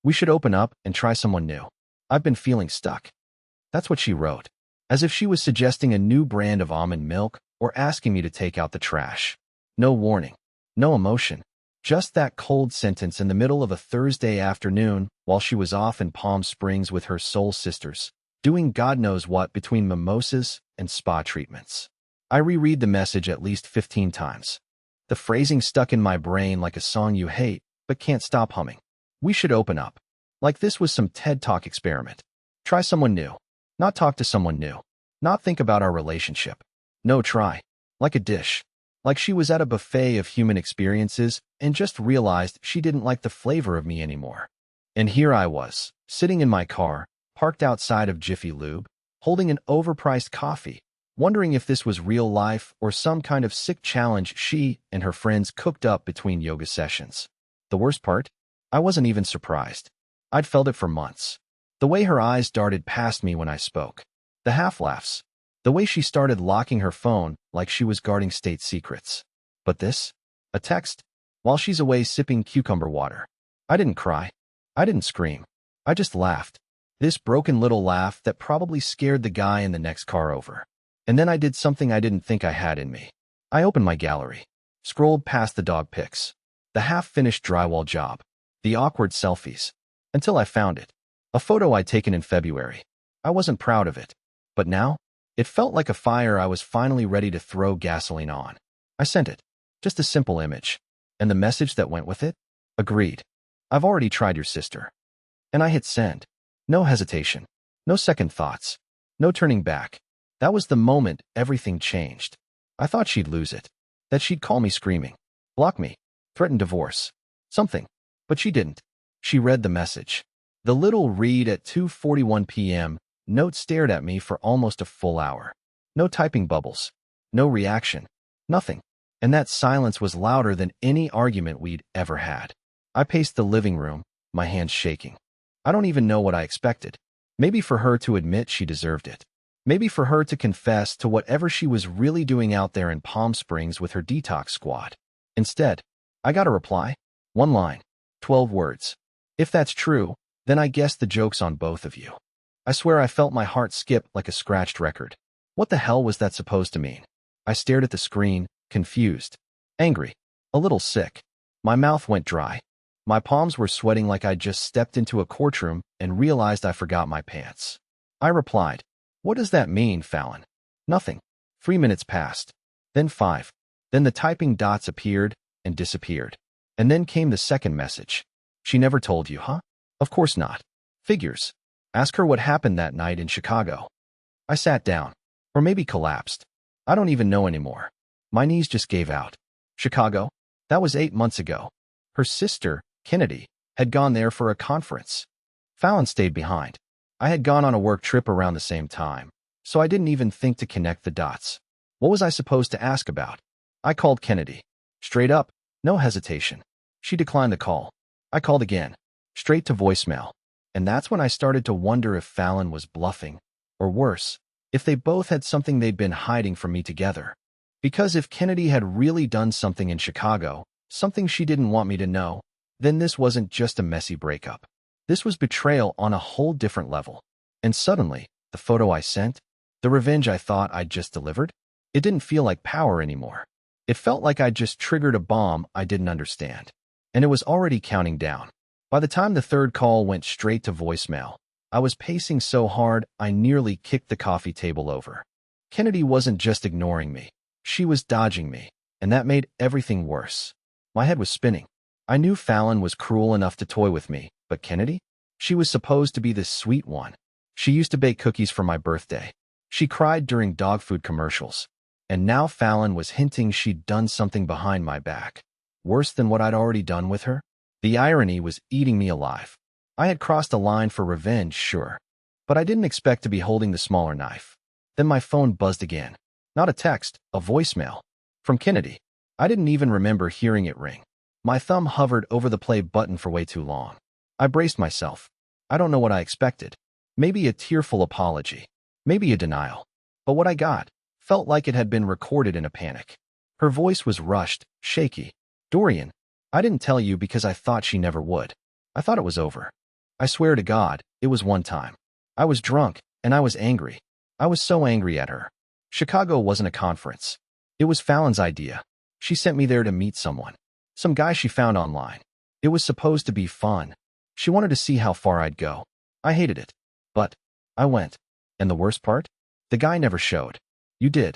We should open up and try someone new. I've been feeling stuck. That's what she wrote, as if she was suggesting a new brand of almond milk or asking me to take out the trash. No warning, no emotion, just that cold sentence in the middle of a Thursday afternoon while she was off in Palm Springs with her soul sisters, doing God knows what between mimosas and spa treatments. I reread the message at least 15 times. The phrasing stuck in my brain like a song you hate but can't stop humming. We should open up. Like this was some TED Talk experiment. Try someone new. Not talk to someone new. Not think about our relationship. No, try. Like a dish. Like she was at a buffet of human experiences and just realized she didn't like the flavor of me anymore. And here I was, sitting in my car, parked outside of Jiffy Lube, holding an overpriced coffee, wondering if this was real life or some kind of sick challenge she and her friends cooked up between yoga sessions. The worst part? I wasn't even surprised. I'd felt it for months. The way her eyes darted past me when I spoke. The half-laughs. The way she started locking her phone like she was guarding state secrets. But this? A text? While she's away sipping cucumber water. I didn't cry. I didn't scream. I just laughed. This broken little laugh that probably scared the guy in the next car over. And then I did something I didn't think I had in me. I opened my gallery. Scrolled past the dog pics. The half-finished drywall job. The awkward selfies. Until I found it. A photo I'd taken in February. I wasn't proud of it. But now? It felt like a fire I was finally ready to throw gasoline on. I sent it. Just a simple image. And the message that went with it? Agreed. I've already tried your sister. And I hit send. No hesitation. No second thoughts. No turning back. That was the moment everything changed. I thought she'd lose it. That she'd call me screaming. Block me. Threaten divorce. Something. But she didn't. She read the message. The little read at 2:41 p.m. note stared at me for almost a full hour. No typing bubbles. No reaction. Nothing. And that silence was louder than any argument we'd ever had. I paced the living room, my hands shaking. I don't even know what I expected. Maybe for her to admit she deserved it. Maybe for her to confess to whatever she was really doing out there in Palm Springs with her detox squad. Instead, I got a reply. One line. 12 words. If that's true, then I guess the joke's on both of you. I swear I felt my heart skip like a scratched record. What the hell was that supposed to mean? I stared at the screen, confused, angry, a little sick. My mouth went dry. My palms were sweating like I'd just stepped into a courtroom and realized I forgot my pants. I replied, "What does that mean, Fallon?" Nothing. 3 minutes passed. Then 5. Then the typing dots appeared and disappeared. And then came the second message. She never told you, huh? Of course not. Figures. Ask her what happened that night in Chicago. I sat down. Or maybe collapsed. I don't even know anymore. My knees just gave out. Chicago? That was 8 months ago. Her sister, Kennedy, had gone there for a conference. Fallon stayed behind. I had gone on a work trip around the same time, so I didn't even think to connect the dots. What was I supposed to ask about? I called Kennedy. Straight up, no hesitation. She declined the call. I called again. Straight to voicemail. And that's when I started to wonder if Fallon was bluffing, or worse, if they both had something they'd been hiding from me together. Because if Kennedy had really done something in Chicago, something she didn't want me to know, then this wasn't just a messy breakup. This was betrayal on a whole different level. And suddenly, the photo I sent, the revenge I thought I'd just delivered, it didn't feel like power anymore. It felt like I'd just triggered a bomb I didn't understand. And it was already counting down. By the time the third call went straight to voicemail, I was pacing so hard I nearly kicked the coffee table over. Kennedy wasn't just ignoring me. She was dodging me, and that made everything worse. My head was spinning. I knew Fallon was cruel enough to toy with me, but Kennedy? She was supposed to be this sweet one. She used to bake cookies for my birthday. She cried during dog food commercials. And now Fallon was hinting she'd done something behind my back. Worse than what I'd already done with her? The irony was eating me alive. I had crossed a line for revenge, sure. But I didn't expect to be holding the smaller knife. Then my phone buzzed again. Not a text, a voicemail. From Kennedy. I didn't even remember hearing it ring. My thumb hovered over the play button for way too long. I braced myself. I don't know what I expected. Maybe a tearful apology. Maybe a denial. But what I got felt like it had been recorded in a panic. Her voice was rushed, shaky. "Dorian, I didn't tell you because I thought she never would. I thought it was over. I swear to God, it was one time. I was drunk, and I was angry. I was so angry at her. Chicago wasn't a conference. It was Fallon's idea. She sent me there to meet someone. Some guy she found online. It was supposed to be fun. She wanted to see how far I'd go. I hated it. But I went. And the worst part? The guy never showed. You did.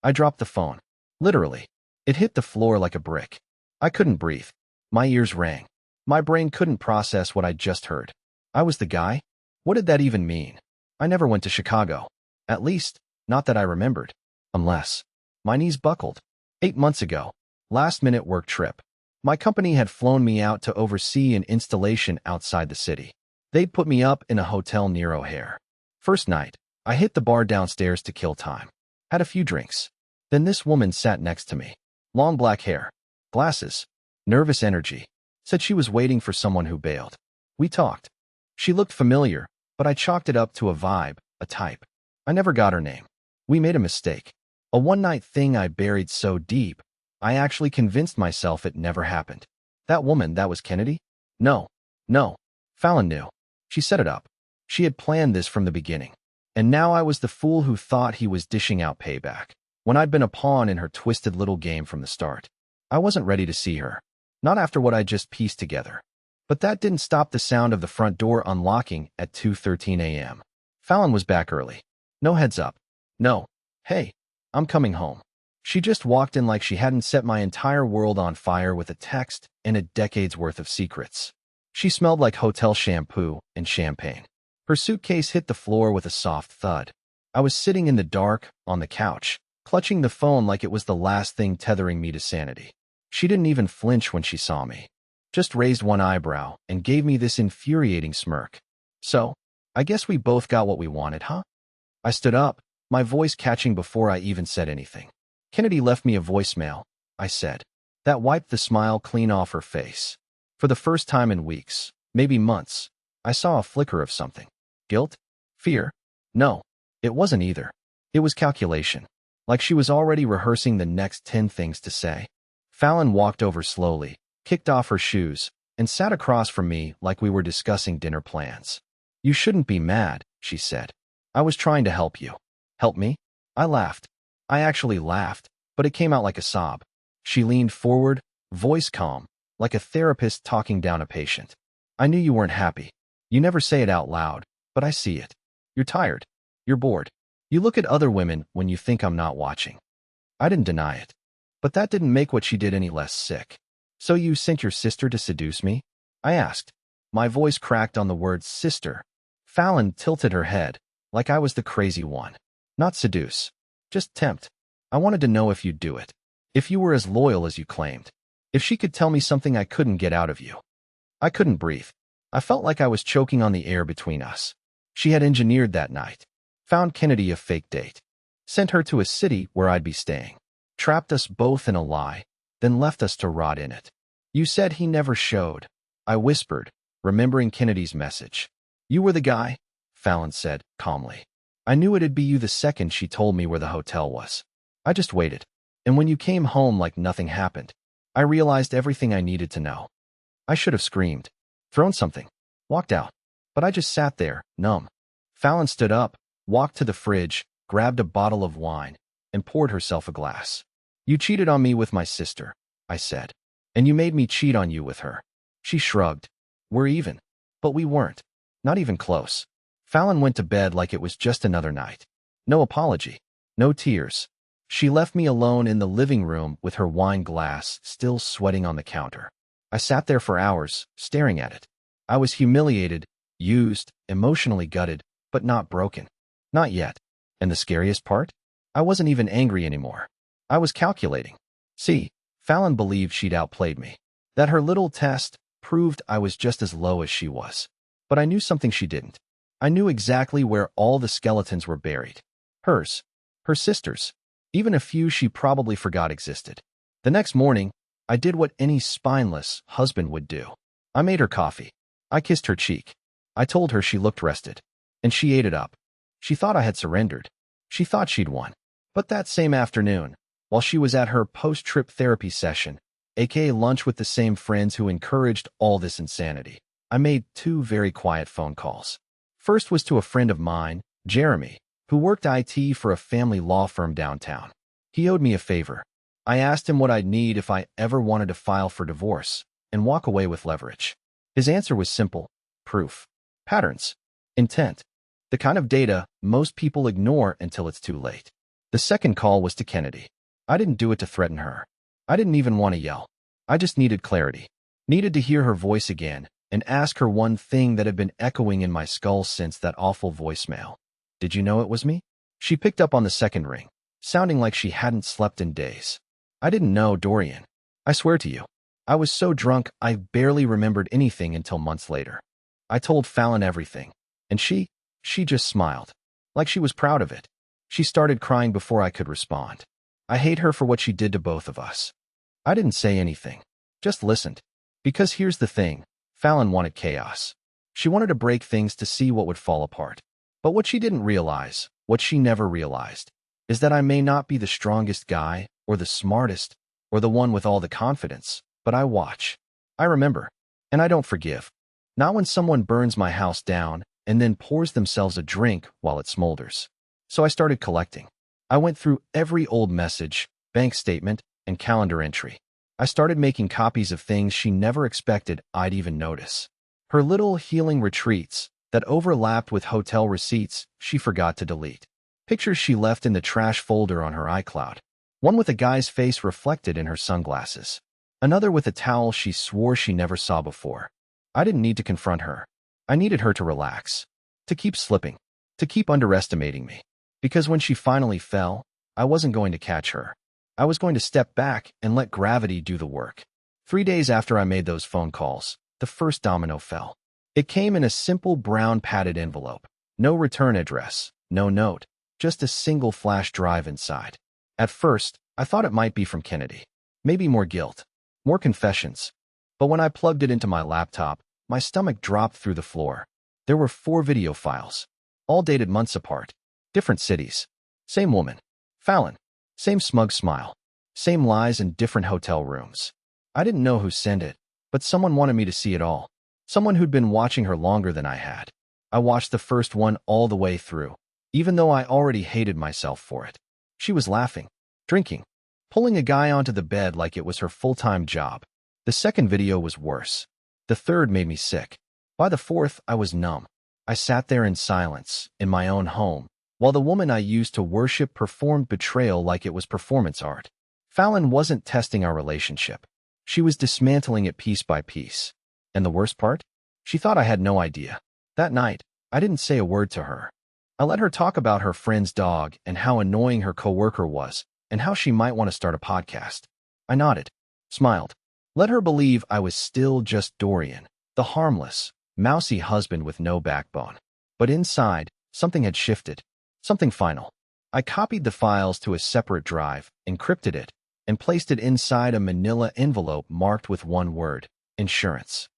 I dropped the phone. Literally. It hit the floor like a brick. I couldn't breathe. My ears rang. My brain couldn't process what I'd just heard. I was the guy? What did that even mean? I never went to Chicago. At least, not that I remembered. Unless. My knees buckled. 8 months ago. Last-minute work trip. My company had flown me out to oversee an installation outside the city. They'd put me up in a hotel near O'Hare. First night, I hit the bar downstairs to kill time. Had a few drinks. Then this woman sat next to me. Long black hair. Glasses. Nervous energy. Said she was waiting for someone who bailed. We talked. She looked familiar, but I chalked it up to a vibe, a type. I never got her name. We made a mistake. A one-night thing I buried so deep, I actually convinced myself it never happened. That woman, that was Kennedy? No. Fallon knew. She set it up. She had planned this from the beginning. And now I was the fool who thought he was dishing out payback, when I'd been a pawn in her twisted little game from the start. I wasn't ready to see her. Not after what I'd just pieced together. But that didn't stop the sound of the front door unlocking at 2:13 a.m. Fallon was back early. No heads up. No. Hey, I'm coming home. She just walked in like she hadn't set my entire world on fire with a text and a decade's worth of secrets. She smelled like hotel shampoo and champagne. Her suitcase hit the floor with a soft thud. I was sitting in the dark, on the couch, clutching the phone like it was the last thing tethering me to sanity. She didn't even flinch when she saw me. Just raised one eyebrow and gave me this infuriating smirk. So, I guess we both got what we wanted, huh? I stood up, my voice catching before I even said anything. Kennedy left me a voicemail, I said. That wiped the smile clean off her face. For the first time in weeks, maybe months, I saw a flicker of something. Guilt? Fear? No, it wasn't either. It was calculation. Like she was already rehearsing the next 10 things to say. Fallon walked over slowly, kicked off her shoes, and sat across from me like we were discussing dinner plans. You shouldn't be mad, she said. I was trying to help you. Help me? I laughed. I actually laughed, but it came out like a sob. She leaned forward, voice calm, like a therapist talking down a patient. I knew you weren't happy. You never say it out loud, but I see it. You're tired. You're bored. You look at other women when you think I'm not watching. I didn't deny it. But that didn't make what she did any less sick. So you sent your sister to seduce me? I asked. My voice cracked on the word sister. Fallon tilted her head, like I was the crazy one. Not seduce. Just tempt. I wanted to know if you'd do it. If you were as loyal as you claimed. If she could tell me something I couldn't get out of you. I couldn't breathe. I felt like I was choking on the air between us. She had engineered that night. Found Kennedy a fake date. Sent her to a city where I'd be staying. Trapped us both in a lie, then left us to rot in it. You said he never showed. I whispered, remembering Kennedy's message. You were the guy, Fallon said, calmly. I knew it'd be you the second she told me where the hotel was. I just waited. And when you came home like nothing happened, I realized everything I needed to know. I should have screamed, thrown something, walked out. But I just sat there, numb. Fallon stood up, walked to the fridge, grabbed a bottle of wine, and poured herself a glass. You cheated on me with my sister, I said. And you made me cheat on you with her. She shrugged. We're even. But we weren't. Not even close. Fallon went to bed like it was just another night. No apology. No tears. She left me alone in the living room with her wine glass still sweating on the counter. I sat there for hours, staring at it. I was humiliated, used, emotionally gutted, but not broken. Not yet. And the scariest part? I wasn't even angry anymore. I was calculating. See, Fallon believed she'd outplayed me. That her little test proved I was just as low as she was. But I knew something she didn't. I knew exactly where all the skeletons were buried. Hers. Her sister's. Even a few she probably forgot existed. The next morning, I did what any spineless husband would do. I made her coffee. I kissed her cheek. I told her she looked rested. And she ate it up. She thought I had surrendered. She thought she'd won. But that same afternoon, while she was at her post-trip therapy session, aka lunch with the same friends who encouraged all this insanity, I made two very quiet phone calls. First was to a friend of mine, Jeremy, who worked IT for a family law firm downtown. He owed me a favor. I asked him what I'd need if I ever wanted to file for divorce and walk away with leverage. His answer was simple: proof, patterns, intent, the kind of data most people ignore until it's too late. The second call was to Kennedy. I didn't do it to threaten her. I didn't even want to yell. I just needed clarity. Needed to hear her voice again and ask her one thing that had been echoing in my skull since that awful voicemail. Did you know it was me? She picked up on the second ring, sounding like she hadn't slept in days. I didn't know, Dorian. I swear to you. I was so drunk I barely remembered anything until months later. I told Fallon everything, and she just smiled, like she was proud of it. She started crying before I could respond. I hate her for what she did to both of us. I didn't say anything, just listened. Because here's the thing, Fallon wanted chaos. She wanted to break things to see what would fall apart. But what she didn't realize, what she never realized, is that I may not be the strongest guy, or the smartest, or the one with all the confidence, but I watch. I remember. And I don't forgive. Not when someone burns my house down and then pours themselves a drink while it smolders. So I started collecting. I went through every old message, bank statement, and calendar entry. I started making copies of things she never expected I'd even notice. Her little healing retreats that overlapped with hotel receipts she forgot to delete. Pictures she left in the trash folder on her iCloud. One with a guy's face reflected in her sunglasses. Another with a towel she swore she never saw before. I didn't need to confront her. I needed her to relax. To keep slipping. To keep underestimating me. Because when she finally fell, I wasn't going to catch her. I was going to step back and let gravity do the work. 3 days after I made those phone calls, the first domino fell. It came in a simple brown padded envelope. No return address, no note, just a single flash drive inside. At first, I thought it might be from Kennedy. Maybe more guilt, more confessions. But when I plugged it into my laptop, my stomach dropped through the floor. There were 4 video files, all dated months apart. Different cities. Same woman. Fallon. Same smug smile. Same lies in different hotel rooms. I didn't know who sent it, but someone wanted me to see it all. Someone who'd been watching her longer than I had. I watched the first one all the way through, even though I already hated myself for it. She was laughing, drinking, pulling a guy onto the bed like it was her full-time job. The second video was worse. The third made me sick. By the fourth, I was numb. I sat there in silence, in my own home, while the woman I used to worship performed betrayal like it was performance art. Fallon wasn't testing our relationship. She was dismantling it piece by piece. And the worst part? She thought I had no idea. That night, I didn't say a word to her. I let her talk about her friend's dog and how annoying her coworker was and how she might want to start a podcast. I nodded, smiled, let her believe I was still just Dorian, the harmless, mousy husband with no backbone. But inside, something had shifted. Something final. I copied the files to a separate drive, encrypted it, and placed it inside a manila envelope marked with one word: insurance.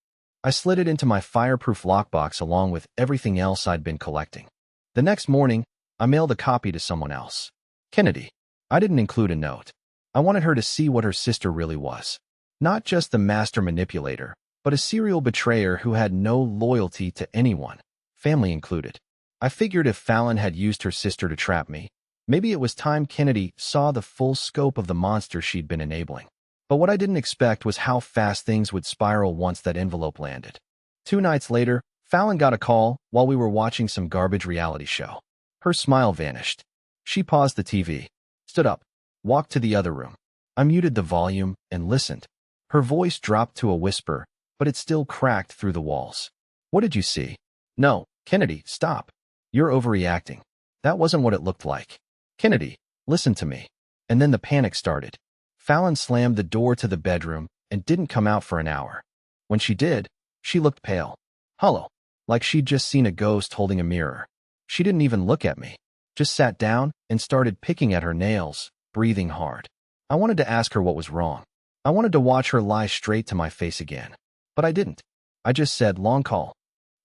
I slid it into my fireproof lockbox along with everything else I'd been collecting. The next morning, I mailed a copy to someone else. Kennedy. I didn't include a note. I wanted her to see what her sister really was. Not just the master manipulator, but a serial betrayer who had no loyalty to anyone, family included. I figured if Fallon had used her sister to trap me, maybe it was time Kennedy saw the full scope of the monster she'd been enabling. But what I didn't expect was how fast things would spiral once that envelope landed. 2 nights later, Fallon got a call while we were watching some garbage reality show. Her smile vanished. She paused the TV, stood up, walked to the other room. I muted the volume and listened. Her voice dropped to a whisper, but it still cracked through the walls. What did you see? No, Kennedy, stop. You're overreacting. That wasn't what it looked like. Kennedy, listen to me. And then the panic started. Fallon slammed the door to the bedroom and didn't come out for an hour. When she did, she looked pale, hollow, like she'd just seen a ghost holding a mirror. She didn't even look at me, just sat down and started picking at her nails, breathing hard. I wanted to ask her what was wrong. I wanted to watch her lie straight to my face again. But I didn't. I just said, long call.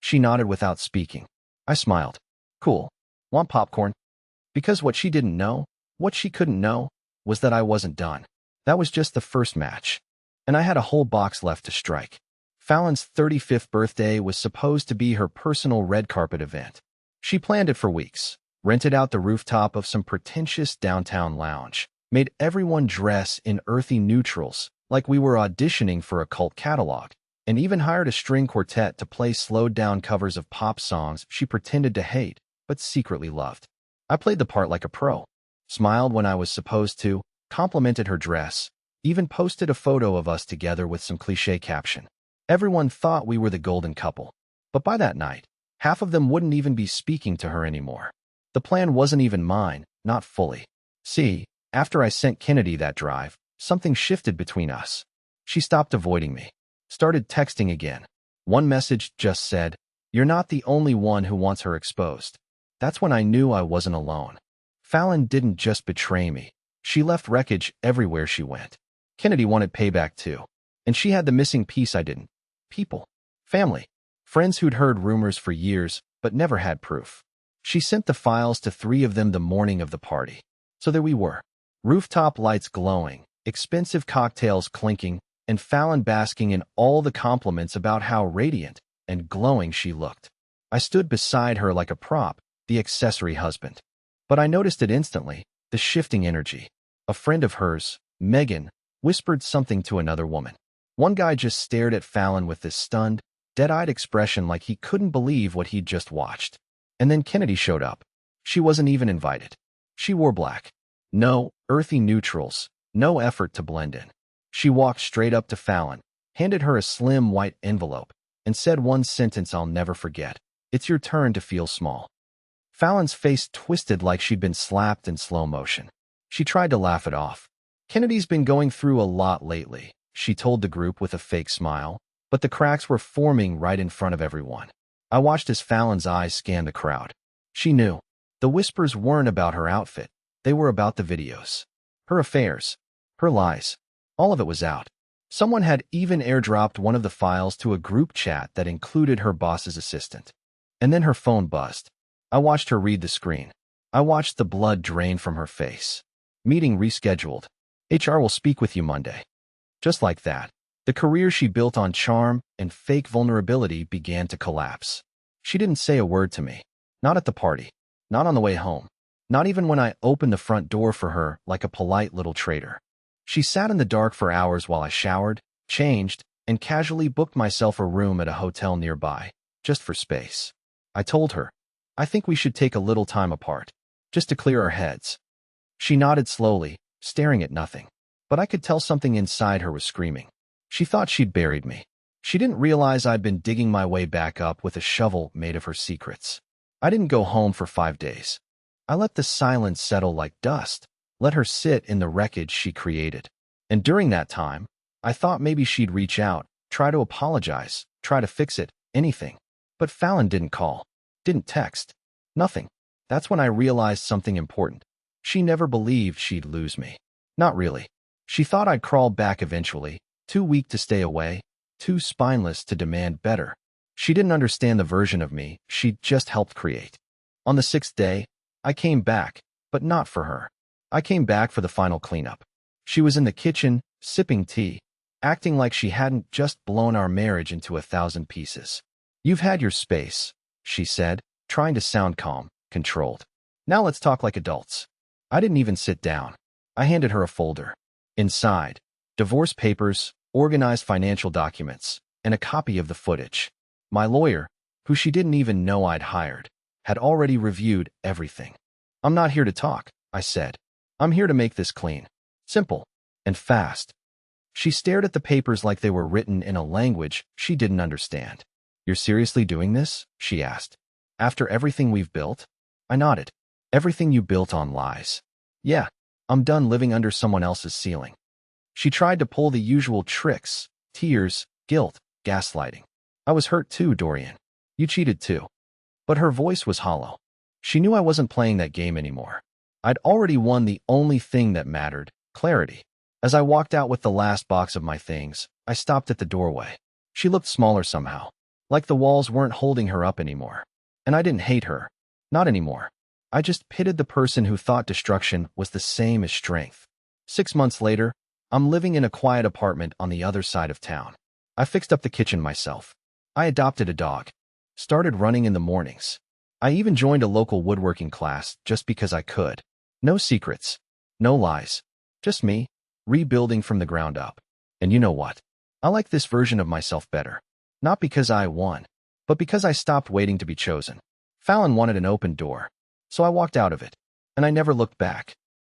She nodded without speaking. I smiled. Cool. Want popcorn? Because what she didn't know, what she couldn't know, was that I wasn't done. That was just the first match. And I had a whole box left to strike. Fallon's 35th birthday was supposed to be her personal red carpet event. She planned it for weeks, rented out the rooftop of some pretentious downtown lounge, made everyone dress in earthy neutrals like we were auditioning for a cult catalog, and even hired a string quartet to play slowed-down covers of pop songs she pretended to hate but secretly loved. I played the part like a pro, smiled when I was supposed to, complimented her dress, even posted a photo of us together with some cliché caption. Everyone thought we were the golden couple, but by that night, half of them wouldn't even be speaking to her anymore. The plan wasn't even mine, not fully. See, after I sent Kennedy that drive, something shifted between us. She stopped avoiding me, started texting again. One message just said, "You're not the only one who wants her exposed." That's when I knew I wasn't alone. Fallon didn't just betray me. She left wreckage everywhere she went. Kennedy wanted payback too. And she had the missing piece I didn't. People. Family. Friends who'd heard rumors for years, but never had proof. She sent the files to 3 of them the morning of the party. So there we were. Rooftop lights glowing, expensive cocktails clinking, and Fallon basking in all the compliments about how radiant and glowing she looked. I stood beside her like a prop, the accessory husband. But I noticed it instantly, the shifting energy. A friend of hers, Megan, whispered something to another woman. One guy just stared at Fallon with this stunned, dead-eyed expression like he couldn't believe what he'd just watched. And then Kennedy showed up. She wasn't even invited. She wore black. No earthy neutrals, no effort to blend in. She walked straight up to Fallon, handed her a slim white envelope, and said one sentence I'll never forget. "It's your turn to feel small." Fallon's face twisted like she'd been slapped in slow motion. She tried to laugh it off. "Kennedy's been going through a lot lately," she told the group with a fake smile, but the cracks were forming right in front of everyone. I watched as Fallon's eyes scanned the crowd. She knew. The whispers weren't about her outfit. They were about the videos. Her affairs. Her lies. All of it was out. Someone had even airdropped one of the files to a group chat that included her boss's assistant. And then her phone buzzed. I watched her read the screen. I watched the blood drain from her face. "Meeting rescheduled. HR will speak with you Monday." Just like that, the career she built on charm and fake vulnerability began to collapse. She didn't say a word to me. Not at the party. Not on the way home. Not even when I opened the front door for her like a polite little traitor. She sat in the dark for hours while I showered, changed, and casually booked myself a room at a hotel nearby, just for space. I told her, "I think we should take a little time apart, just to clear our heads." She nodded slowly, staring at nothing. But I could tell something inside her was screaming. She thought she'd buried me. She didn't realize I'd been digging my way back up with a shovel made of her secrets. I didn't go home for 5 days. I let the silence settle like dust, let her sit in the wreckage she created. And during that time, I thought maybe she'd reach out, try to apologize, try to fix it, anything. But Fallon didn't call, didn't text, nothing. That's when I realized something important. She never believed she'd lose me. Not really. She thought I'd crawl back eventually, too weak to stay away, too spineless to demand better. She didn't understand the version of me she'd just helped create. On the 6th day, I came back, but not for her. I came back for the final cleanup. She was in the kitchen, sipping tea, acting like she hadn't just blown our marriage into 1,000 pieces. "You've had your space," she said, trying to sound calm, controlled. "Now let's talk like adults." I didn't even sit down. I handed her a folder. Inside, divorce papers, organized financial documents, and a copy of the footage. My lawyer, who she didn't even know I'd hired, had already reviewed everything. "I'm not here to talk," I said. "I'm here to make this clean. Simple. And fast." She stared at the papers like they were written in a language she didn't understand. "You're seriously doing this?" she asked. "After everything we've built?" I nodded. "Everything you built on lies." "Yeah, I'm done living under someone else's ceiling." She tried to pull the usual tricks, tears, guilt, gaslighting. "I was hurt too, Dorian. You cheated too." But her voice was hollow. She knew I wasn't playing that game anymore. I'd already won the only thing that mattered, clarity. As I walked out with the last box of my things, I stopped at the doorway. She looked smaller somehow, like the walls weren't holding her up anymore. And I didn't hate her. Not anymore. I just pitied the person who thought destruction was the same as strength. 6 months later, I'm living in a quiet apartment on the other side of town. I fixed up the kitchen myself. I adopted a dog. Started running in the mornings. I even joined a local woodworking class just because I could. No secrets. No lies. Just me, rebuilding from the ground up. And you know what? I like this version of myself better. Not because I won, but because I stopped waiting to be chosen. Fallon wanted an open door, so I walked out of it. And I never looked back.